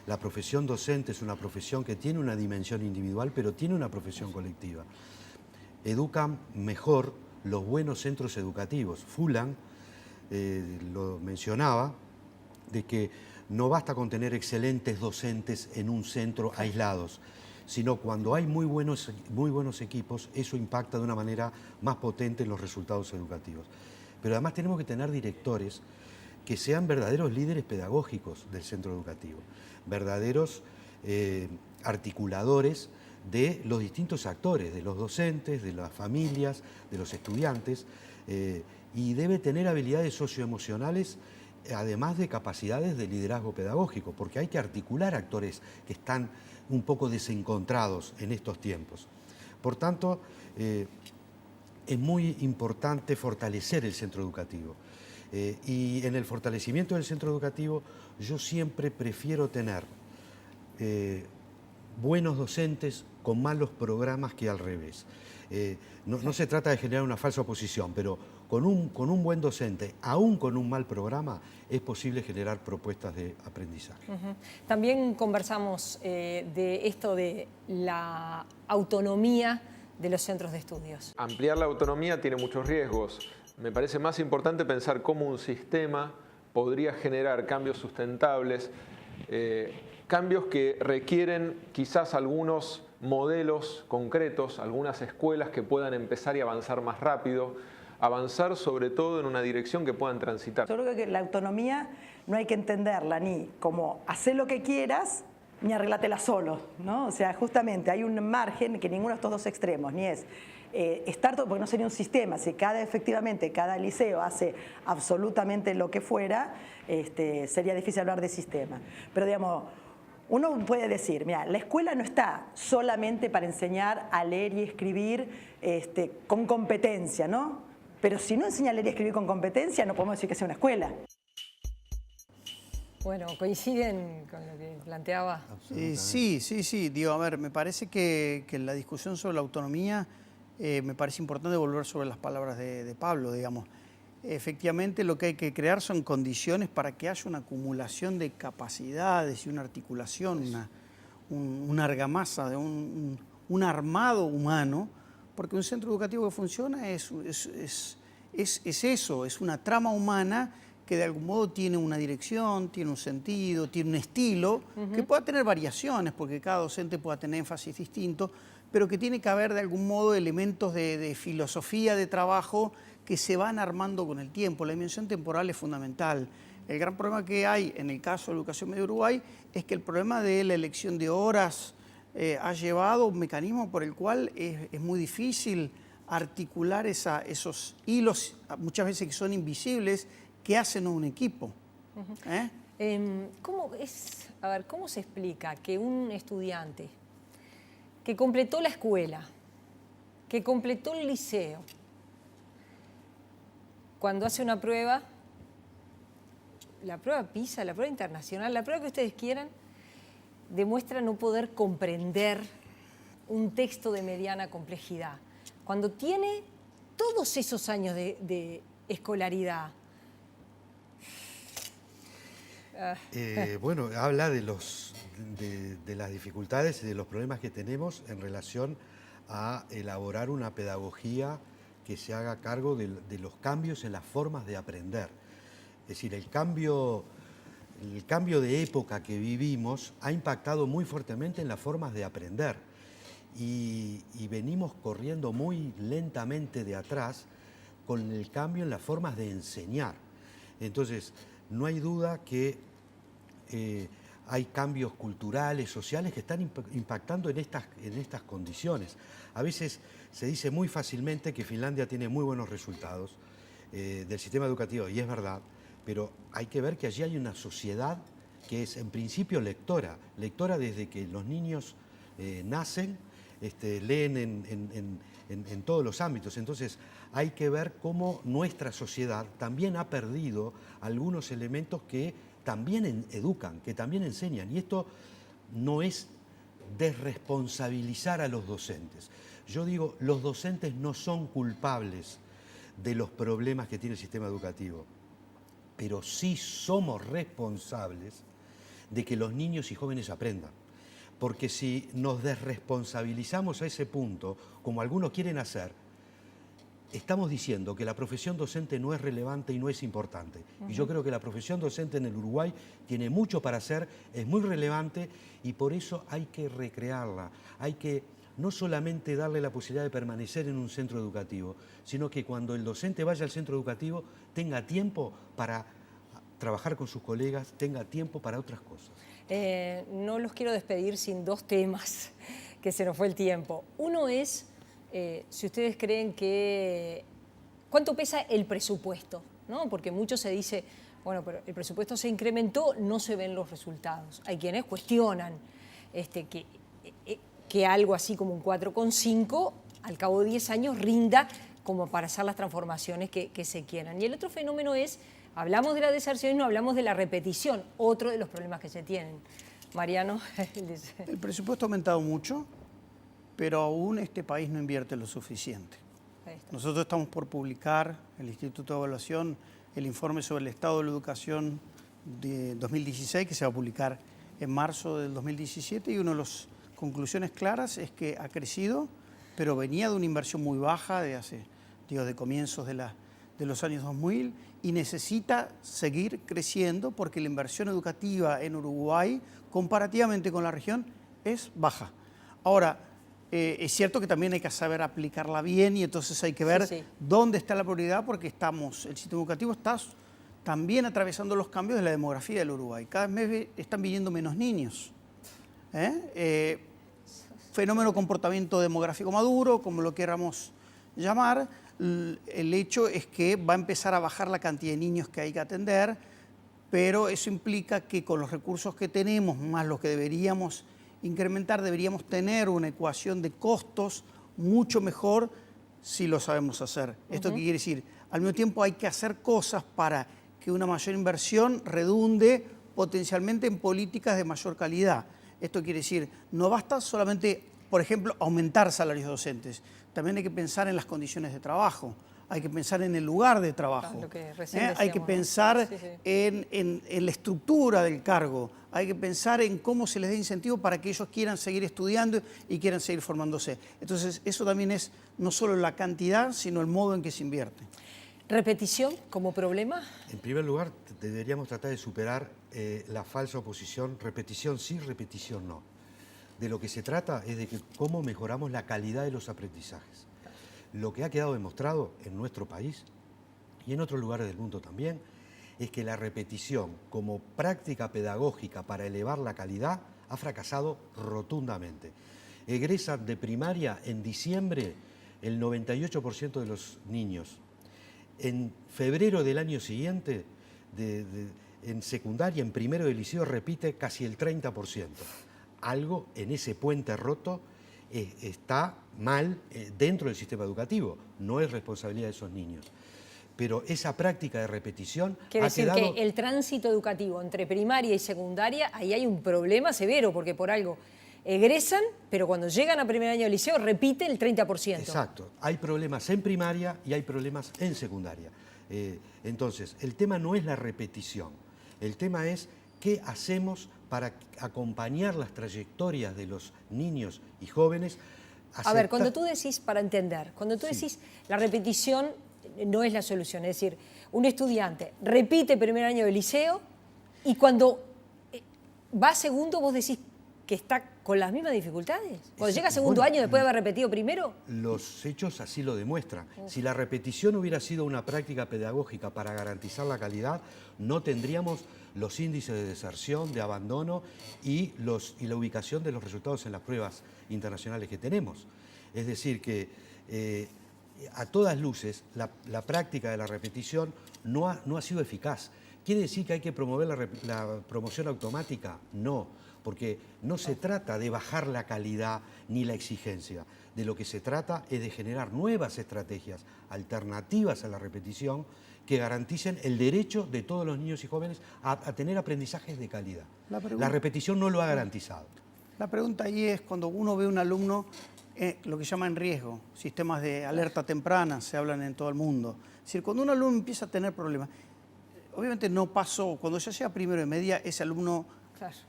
La profesión docente es una profesión que tiene una dimensión individual, pero tiene una profesión colectiva. Educan mejor los buenos centros educativos. Fulan lo mencionaba, de que no basta con tener excelentes docentes en un centro aislados, sino cuando hay muy buenos equipos, eso impacta de una manera más potente en los resultados educativos. Pero además tenemos que tener directores que sean verdaderos líderes pedagógicos del centro educativo, verdaderos articuladores de los distintos actores, de los docentes, de las familias, de los estudiantes, y debe tener habilidades socioemocionales, además de capacidades de liderazgo pedagógico, porque hay que articular actores que están un poco desencontrados en estos tiempos. Por tanto, es muy importante fortalecer el centro educativo. Y en el fortalecimiento del centro educativo yo siempre prefiero tener buenos docentes con malos programas que al revés. No se trata de generar una falsa oposición, pero con un buen docente, aún con un mal programa, es posible generar propuestas de aprendizaje. También conversamos de esto de la autonomía de los centros de estudios. Ampliar la autonomía tiene muchos riesgos. Me parece más importante pensar cómo un sistema podría generar cambios sustentables, cambios que requieren quizás algunos modelos concretos, algunas escuelas que puedan empezar y avanzar más rápido, avanzar sobre todo en una dirección que puedan transitar. Yo creo que la autonomía no hay que entenderla ni como hacer lo que quieras, ni arreglátela solo, ¿no? O sea, justamente hay un margen que ninguno de estos dos extremos, ni es estar todo, porque no sería un sistema, si efectivamente cada liceo hace absolutamente lo que fuera, sería difícil hablar de sistema. Pero digamos, uno puede decir, mira, la escuela no está solamente para enseñar a leer y escribir con competencia, ¿no? Pero si no enseña a leer y escribir con competencia, no podemos decir que sea una escuela. Bueno, ¿coinciden con lo que planteaba? Sí. Digo, a ver, me parece que la discusión sobre la autonomía, me parece importante volver sobre las palabras de Pablo, digamos. Efectivamente, lo que hay que crear son condiciones para que haya una acumulación de capacidades y una articulación, una argamasa, un armado humano, porque un centro educativo que funciona es eso, es una trama humana que de algún modo tiene una dirección, tiene un sentido, tiene un estilo, que pueda tener variaciones, porque cada docente pueda tener énfasis distinto, pero que tiene que haber de algún modo elementos de filosofía de trabajo que se van armando con el tiempo. La dimensión temporal es fundamental. El gran problema que hay en el caso de la educación media Uruguay es que el problema de la elección de horas ha llevado un mecanismo por el cual es muy difícil articular esos hilos, muchas veces que son invisibles, que hacen un equipo. ¿Cómo se explica que un estudiante que completó la escuela, que completó el liceo, cuando hace una prueba, la prueba PISA, la prueba internacional, la prueba que ustedes quieran, demuestra no poder comprender un texto de mediana complejidad? Cuando tiene todos esos años de escolaridad. Bueno, habla de las dificultades y de los problemas que tenemos en relación a elaborar una pedagogía que se haga cargo de los cambios en las formas de aprender. Es decir, el cambio de época que vivimos ha impactado muy fuertemente en las formas de aprender y venimos corriendo muy lentamente de atrás con el cambio en las formas de enseñar. Entonces, no hay duda que hay cambios culturales, sociales que están impactando en estas condiciones. A veces se dice muy fácilmente que Finlandia tiene muy buenos resultados del sistema educativo, y es verdad, pero hay que ver que allí hay una sociedad que es en principio lectora desde que los niños nacen, leen en todos los ámbitos. Entonces hay que ver cómo nuestra sociedad también ha perdido algunos elementos que también educan, que también enseñan. Y esto no es desresponsabilizar a los docentes. Yo digo, los docentes no son culpables de los problemas que tiene el sistema educativo, pero sí somos responsables de que los niños y jóvenes aprendan. Porque si nos desresponsabilizamos a ese punto, como algunos quieren hacer, estamos diciendo que la profesión docente no es relevante y no es importante. Y yo creo que la profesión docente en el Uruguay tiene mucho para hacer, es muy relevante y por eso hay que recrearla. Hay que no solamente darle la posibilidad de permanecer en un centro educativo, sino que cuando el docente vaya al centro educativo tenga tiempo para trabajar con sus colegas, tenga tiempo para otras cosas. No los quiero despedir sin dos temas, que se nos fue el tiempo. Uno es, si ustedes creen que... ¿Cuánto pesa el presupuesto? ¿No? Porque mucho se dice, bueno, pero el presupuesto se incrementó, no se ven los resultados. Hay quienes cuestionan que algo así como un 4,5 al cabo de 10 años rinda como para hacer las transformaciones que se quieran. Y el otro fenómeno es, hablamos de la deserción y no hablamos de la repetición, otro de los problemas que se tienen. Mariano. El presupuesto ha aumentado mucho, pero aún este país no invierte lo suficiente. Nosotros estamos por publicar, el Instituto de Evaluación, el informe sobre el estado de la educación de 2016, que se va a publicar en marzo del 2017, y una de las conclusiones claras es que ha crecido, pero venía de una inversión muy baja de comienzos de los años 2000 y necesita seguir creciendo porque la inversión educativa en Uruguay, comparativamente con la región, es baja. Ahora, es cierto que también hay que saber aplicarla bien y entonces hay que ver dónde está la prioridad porque el sistema educativo está también atravesando los cambios de la demografía del Uruguay. Cada vez están viniendo menos niños. Fenómeno comportamiento demográfico maduro, como lo queramos llamar. El hecho es que va a empezar a bajar la cantidad de niños que hay que atender, pero eso implica que con los recursos que tenemos, más los que deberíamos incrementar, deberíamos tener una ecuación de costos mucho mejor si lo sabemos hacer. ¿Esto qué quiere decir? Al mismo tiempo hay que hacer cosas para que una mayor inversión redunde potencialmente en políticas de mayor calidad. Esto quiere decir, no basta solamente, por ejemplo, aumentar salarios docentes. También hay que pensar en las condiciones de trabajo, hay que pensar en el lugar de trabajo, hay que pensar en la estructura del cargo, hay que pensar en cómo se les da incentivo para que ellos quieran seguir estudiando y quieran seguir formándose. Entonces, eso también es no solo la cantidad, sino el modo en que se invierte. ¿Repetición como problema? En primer lugar, deberíamos tratar de superar la falsa oposición, repetición sí, repetición no. De lo que se trata es de cómo mejoramos la calidad de los aprendizajes. Lo que ha quedado demostrado en nuestro país y en otros lugares del mundo también es que la repetición como práctica pedagógica para elevar la calidad ha fracasado rotundamente. Egresan de primaria en diciembre el 98% de los niños. En febrero del año siguiente, en secundaria, en primero de liceo, repite casi el 30%. Algo en ese puente roto está mal dentro del sistema educativo. No es responsabilidad de esos niños. Pero esa práctica de repetición Quiere ha decir quedado... que el tránsito educativo entre primaria y secundaria, ahí hay un problema severo, porque por algo egresan, pero cuando llegan a primer año de liceo repite el 30%. Exacto. Hay problemas en primaria y hay problemas en secundaria. Entonces, el tema no es la repetición. El tema es qué hacemos para acompañar las trayectorias de los niños y jóvenes. A ver, cuando tú decís, para entender, cuando tú decís la repetición no es la solución, es decir, un estudiante repite primer año de liceo y cuando va a segundo vos decís que está con las mismas dificultades. Cuando llega a segundo año después de haber repetido primero. Los hechos así lo demuestran. Si la repetición hubiera sido una práctica pedagógica para garantizar la calidad, no tendríamos los índices de deserción, de abandono y la ubicación de los resultados en las pruebas internacionales que tenemos. Es decir, que a todas luces la práctica de la repetición no ha sido eficaz. ¿Quiere decir que hay que promover la promoción automática? No, porque no se trata de bajar la calidad ni la exigencia. De lo que se trata es de generar nuevas estrategias alternativas a la repetición que garanticen el derecho de todos los niños y jóvenes a tener aprendizajes de calidad. La repetición no lo ha garantizado. La pregunta ahí es cuando uno ve a un alumno, lo que llama en riesgo, sistemas de alerta temprana, se hablan en todo el mundo. Es decir, cuando un alumno empieza a tener problemas, obviamente no pasó, cuando ya llega primero de media, ese alumno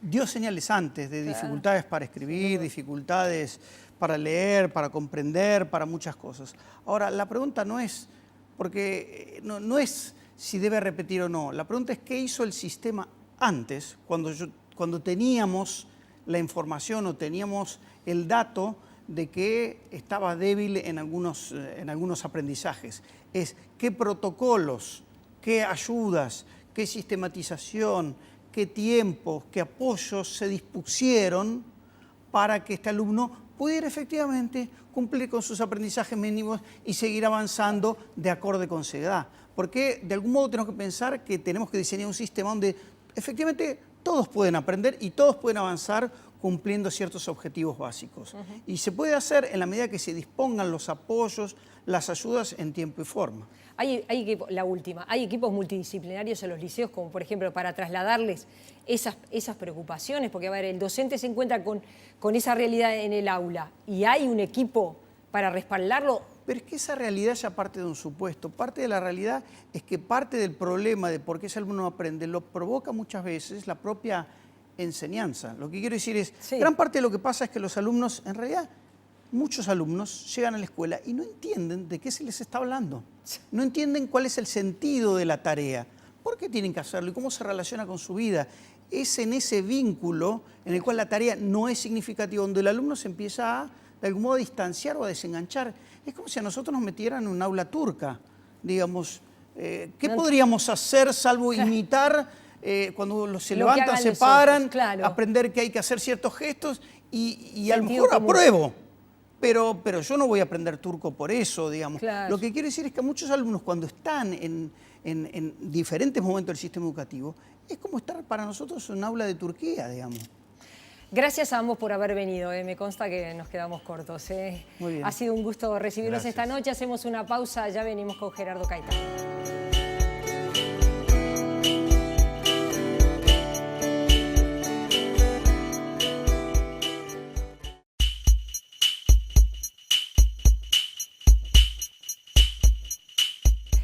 dio señales antes de dificultades para escribir, dificultades para leer, para comprender, para muchas cosas. Ahora, la pregunta no es, porque no es si debe repetir o no, la pregunta es qué hizo el sistema antes, cuando teníamos la información o teníamos el dato de que estaba débil en algunos aprendizajes. Es qué protocolos, qué ayudas, qué sistematización, qué tiempos, qué apoyos se dispusieron para que este alumno pudiera efectivamente cumplir con sus aprendizajes mínimos y seguir avanzando de acorde con su edad. Porque de algún modo tenemos que pensar que tenemos que diseñar un sistema donde efectivamente todos pueden aprender y todos pueden avanzar cumpliendo ciertos objetivos básicos. Y se puede hacer en la medida que se dispongan los apoyos, las ayudas en tiempo y forma. Hay equipos multidisciplinarios en los liceos, como por ejemplo para trasladarles esas preocupaciones, porque a ver, el docente se encuentra con esa realidad en el aula y hay un equipo para respaldarlo. Pero es que esa realidad ya parte de un supuesto. Parte de la realidad es que parte del problema de por qué ese alumno no aprende lo provoca muchas veces la propia enseñanza. Lo que quiero decir es, gran parte de lo que pasa es que los alumnos, en realidad, muchos alumnos llegan a la escuela y no entienden de qué se les está hablando. No entienden cuál es el sentido de la tarea, por qué tienen que hacerlo y cómo se relaciona con su vida. Es en ese vínculo en el cual la tarea no es significativa, donde el alumno se empieza a, de algún modo, a distanciar o a desenganchar. Es como si a nosotros nos metieran en un aula turca, digamos. ¿Qué podríamos hacer salvo imitar cuando se levantan, se paran, aprender que hay que hacer ciertos gestos y a lo mejor apruebo? Pero yo no voy a aprender turco por eso, digamos. Lo que quiero decir es que muchos alumnos cuando están en diferentes momentos del sistema educativo, es como estar para nosotros en un aula de Turquía, digamos. Gracias a ambos por haber venido, me consta que nos quedamos cortos. Muy bien. Ha sido un gusto recibirlos esta noche, hacemos una pausa, ya venimos con Gerardo Caetano.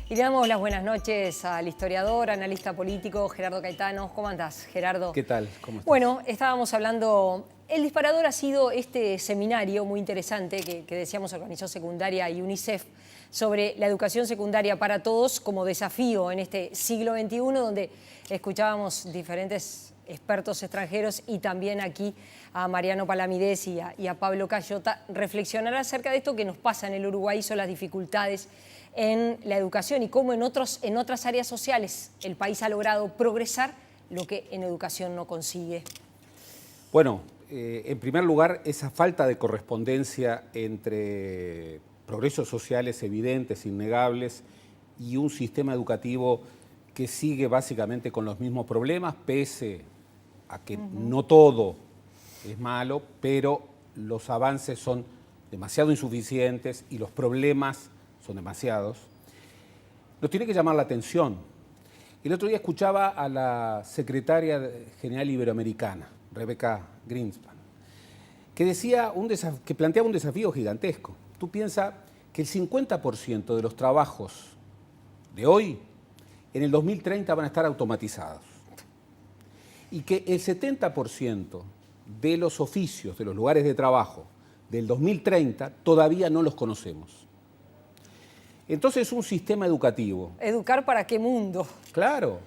Y le damos las buenas noches al historiador, analista político Gerardo Caetano. ¿Cómo andás, Gerardo? ¿Qué tal? ¿Cómo estás? Bueno, estábamos hablando... El disparador ha sido este seminario muy interesante que decíamos organizó Secundaria y UNICEF sobre la educación secundaria para todos como desafío en este siglo XXI, donde escuchábamos diferentes expertos extranjeros y también aquí a Mariano Palamidés y a Pablo Cayota reflexionar acerca de esto que nos pasa en el Uruguay, son las dificultades en la educación y cómo en otras áreas sociales el país ha logrado progresar lo que en educación no consigue. Bueno, en primer lugar, esa falta de correspondencia entre progresos sociales evidentes, innegables, y un sistema educativo que sigue básicamente con los mismos problemas, pese a que no todo es malo, pero los avances son demasiado insuficientes y los problemas son demasiados, nos tiene que llamar la atención. El otro día escuchaba a la secretaria general iberoamericana, Rebecca Greenspan, que decía que planteaba un desafío gigantesco. Tú piensas que el 50% de los trabajos de hoy, en el 2030 van a estar automatizados. Y que el 70% de los oficios, de los lugares de trabajo del 2030, todavía no los conocemos. Entonces es un sistema educativo. ¿Educar para qué mundo? Claro,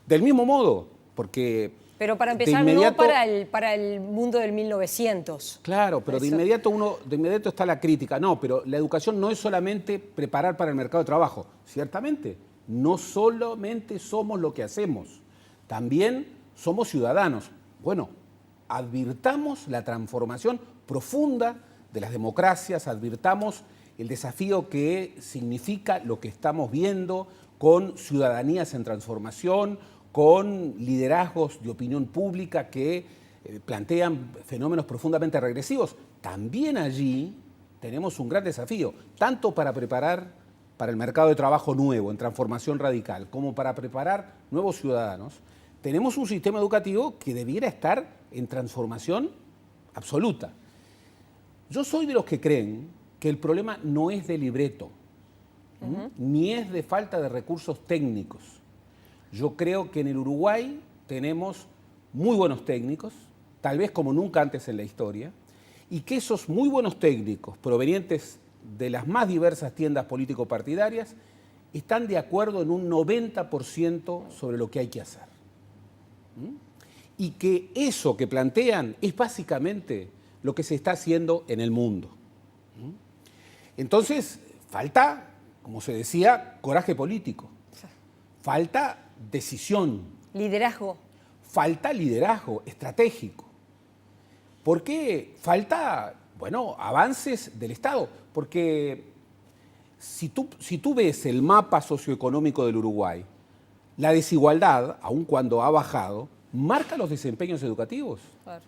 del mismo modo, porque... Pero para empezar, no para el mundo del 1900. Claro, pero de inmediato está la crítica. No, pero la educación no es solamente preparar para el mercado de trabajo. Ciertamente, no solamente somos lo que hacemos, también somos ciudadanos. Bueno, advirtamos la transformación profunda de las democracias, advirtamos el desafío que significa lo que estamos viendo con ciudadanías en transformación, con liderazgos de opinión pública que plantean fenómenos profundamente regresivos. También allí tenemos un gran desafío, tanto para preparar para el mercado de trabajo nuevo, en transformación radical, como para preparar nuevos ciudadanos. Tenemos un sistema educativo que debiera estar en transformación absoluta. Yo soy de los que creen que el problema no es de libreto, ni es de falta de recursos técnicos. Yo creo que en el Uruguay tenemos muy buenos técnicos, tal vez como nunca antes en la historia, y que esos muy buenos técnicos, provenientes de las más diversas tiendas político-partidarias, están de acuerdo en un 90% sobre lo que hay que hacer. Y que eso que plantean es básicamente lo que se está haciendo en el mundo. Entonces, falta, como se decía, coraje político, falta decisión. Liderazgo. Falta liderazgo estratégico. ¿Por qué? Falta, bueno, avances del Estado. Porque si tú ves el mapa socioeconómico del Uruguay, la desigualdad, aun cuando ha bajado, marca los desempeños educativos. Claro.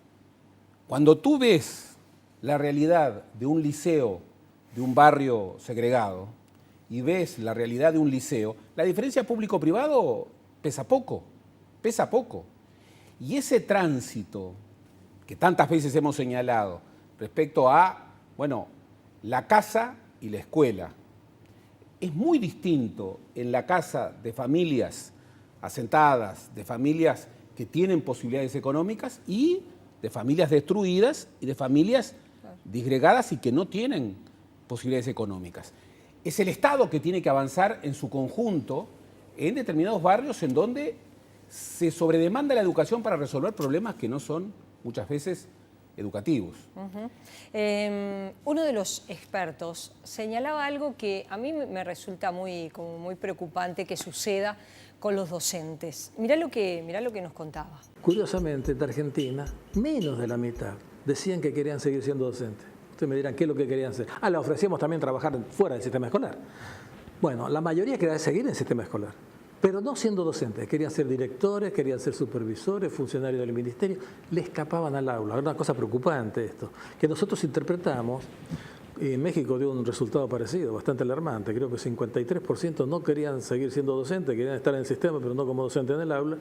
Cuando tú ves la realidad de un liceo, de un barrio segregado, y ves la realidad de un liceo, la diferencia público-privado pesa poco, pesa poco. Y ese tránsito que tantas veces hemos señalado respecto a, bueno, la casa y la escuela, es muy distinto en la casa de familias asentadas, de familias que tienen posibilidades económicas y de familias destruidas y de familias disgregadas y que no tienen posibilidades económicas. Es el Estado que tiene que avanzar en su conjunto en determinados barrios en donde se sobredemanda la educación para resolver problemas que no son muchas veces educativos. Uno de los expertos señalaba algo que a mí me resulta muy preocupante que suceda con los docentes. Mirá lo que nos contaba. Curiosamente, en Argentina, menos de la mitad decían que querían seguir siendo docentes. Ustedes me dirán, ¿qué es lo que querían hacer? Le ofrecíamos también trabajar fuera del sistema escolar. Bueno, la mayoría quería seguir en el sistema escolar, pero no siendo docentes. Querían ser directores, querían ser supervisores, funcionarios del ministerio. Le escapaban al aula. Era una cosa preocupante esto, que nosotros interpretamos. Y en México dio un resultado parecido, bastante alarmante. Creo que 53% no querían seguir siendo docentes, querían estar en el sistema, pero no como docente en el aula.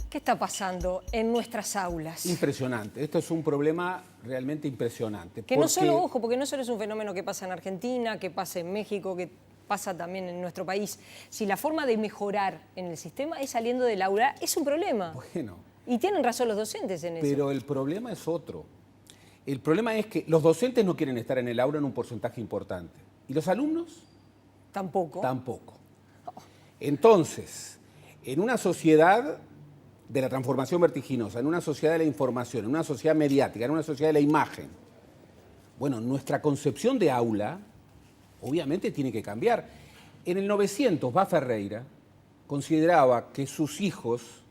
¿Qué está pasando en nuestras aulas? Impresionante. Esto es un problema realmente impresionante. Que no solo, ojo, porque no solo es un fenómeno que pasa en Argentina, que pasa en México, que pasa también en nuestro país. Si la forma de mejorar en el sistema es saliendo del aula, es un problema. Bueno. Y tienen razón los docentes en eso. Pero el problema es otro. El problema es que los docentes no quieren estar en el aula en un porcentaje importante. ¿Y los alumnos? Tampoco. Tampoco. Entonces, en una sociedad de la transformación vertiginosa, en una sociedad de la información, en una sociedad mediática, en una sociedad de la imagen, bueno, nuestra concepción de aula obviamente tiene que cambiar. En el 900, Bá Ferreira consideraba que sus hijos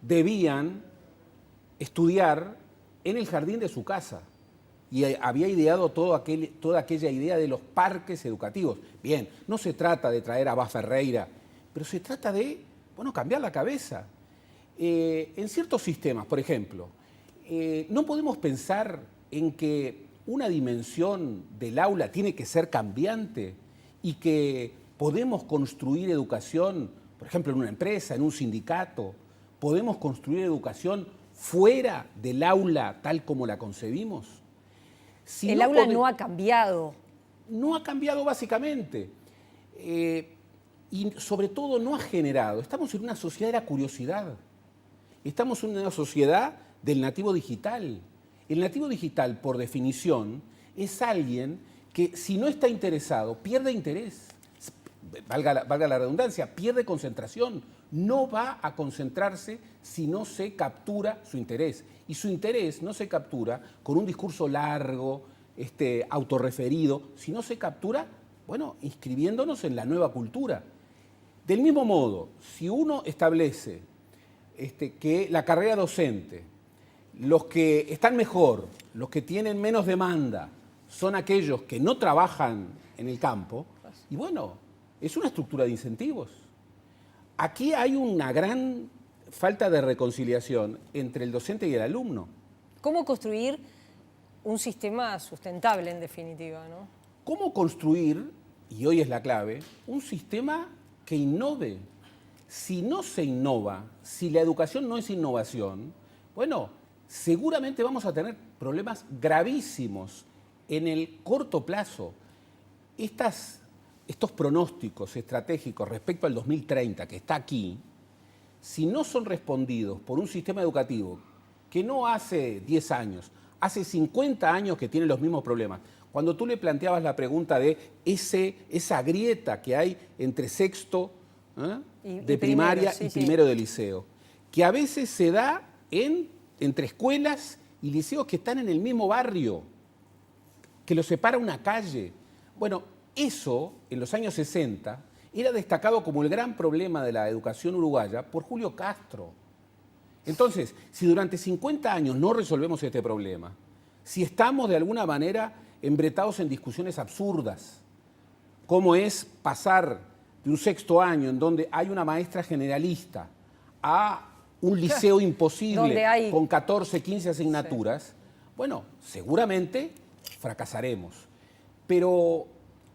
debían estudiar en el jardín de su casa y había ideado toda aquella idea de los parques educativos. Bien, no se trata de traer a Bá Ferreira, pero se trata de, bueno, cambiar la cabeza. En ciertos sistemas, por ejemplo, no podemos pensar en que una dimensión del aula tiene que ser cambiante y que podemos construir educación, por ejemplo, en una empresa, en un sindicato, podemos construir educación fuera del aula tal como la concebimos. Si el aula no ha cambiado. No ha cambiado básicamente. Y sobre todo no ha generado. Estamos en una sociedad de la curiosidad. Estamos en una sociedad del nativo digital. El nativo digital, por definición, es alguien que si no está interesado, pierde interés. Valga la redundancia, pierde concentración. No va a concentrarse si no se captura su interés. Y su interés no se captura con un discurso largo, autorreferido, si no se captura, bueno, inscribiéndonos en la nueva cultura. Del mismo modo, si uno establece que la carrera docente, los que están mejor, los que tienen menos demanda, son aquellos que no trabajan en el campo, y bueno, es una estructura de incentivos. Aquí hay una gran falta de reconciliación entre el docente y el alumno. ¿Cómo construir un sistema sustentable, en definitiva, ¿no? ¿Cómo construir, y hoy es la clave, un sistema que innove? Si no se innova, si la educación no es innovación, bueno, seguramente vamos a tener problemas gravísimos en el corto plazo. Estos pronósticos estratégicos respecto al 2030 que está aquí, si no son respondidos por un sistema educativo que no hace 10 años, hace 50 años que tiene los mismos problemas, cuando tú le planteabas la pregunta de esa grieta que hay entre sexto de primaria y primero de liceo, que a veces se da entre escuelas y liceos que están en el mismo barrio, que los separa una calle. Bueno, eso en los años 60 era destacado como el gran problema de la educación uruguaya por Julio Castro. Entonces, si durante 50 años no resolvemos este problema, si estamos de alguna manera embretados en discusiones absurdas, como es pasar de un sexto año en donde hay una maestra generalista a un liceo imposible con 14, 15 asignaturas, bueno, seguramente fracasaremos. Pero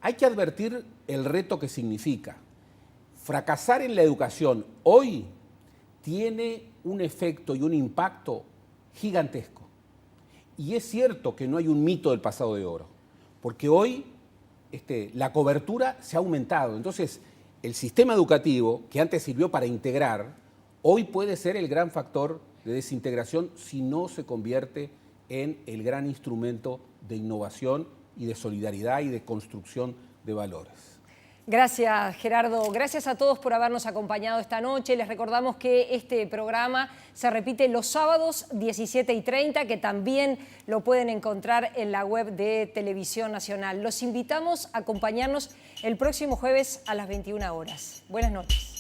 hay que advertir el reto que significa. Fracasar en la educación hoy tiene un efecto y un impacto gigantesco. Y es cierto que no hay un mito del pasado de oro, porque hoy la cobertura se ha aumentado. Entonces, el sistema educativo, que antes sirvió para integrar, hoy puede ser el gran factor de desintegración si no se convierte en el gran instrumento de innovación y de solidaridad y de construcción de valores. Gracias, Gerardo. Gracias a todos por habernos acompañado esta noche. Les recordamos que este programa se repite los sábados 17:30, que también lo pueden encontrar en la web de Televisión Nacional. Los invitamos a acompañarnos el próximo jueves a las 21 horas. Buenas noches.